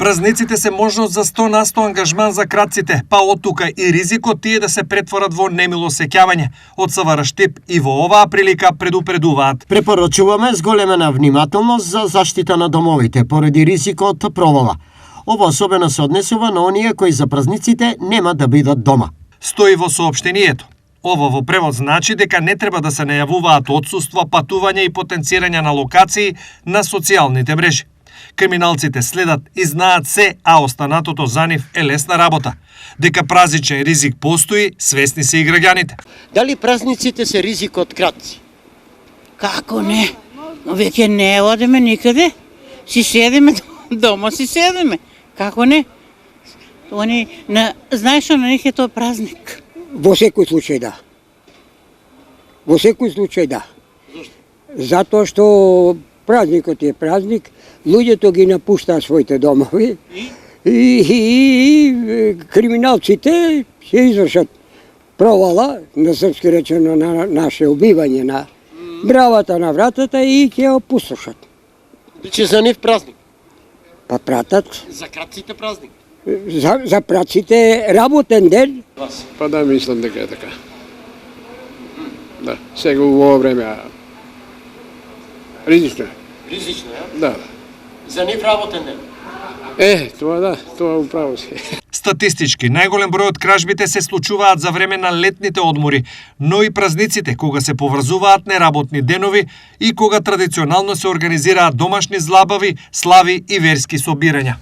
Празниците се можност за 100% ангажман за крадците, па од тука и ризикот тие да се претворат во немило сеќавање. Од Савара Штип и во оваа прилика предупредуваат. Препорачуваме зголемена внимателност за заштита на домовите поради ризикот провала. Ова особено се однесува на оние кои за празниците нема да бидат дома. Стои во соопштението. Ова во превод значи дека не треба да се најавуваат отсуства, патување и потенцирање на локации на социјалните мрежи. Криминалците следат и знаат се, а останатото за нив е лесна работа. Дека празничен ризик постои, свесни се и граѓаните. Дали празниците се ризик од кратци? Како не? Веќе не одиме никаде. Си седиме дома, си седиме. Како не? Знаеш што на них е тоа празник? Во секој случај да. Во секој случај да. Затоа што празникот е празник, луѓето ги напуштаат своите домови и криминалците ќе извршат провала, на српски речено на наше убивање на бравата на вратата и ќе опустошат. Биче за нив празник. Па пратат. За кратците празник. За праците работен ден. Па да, мислам дека е така. Да, сега во ова време ризично е. Ризично е? Да. За нив работен ден. Тоа да, тоа управо си. Статистички, најголем број од кражбите се случуваат за време на летните одмори, но и празниците, кога се поврзуваат неработни денови и кога традиционално се организираат домашни злабави, слави и верски собирања.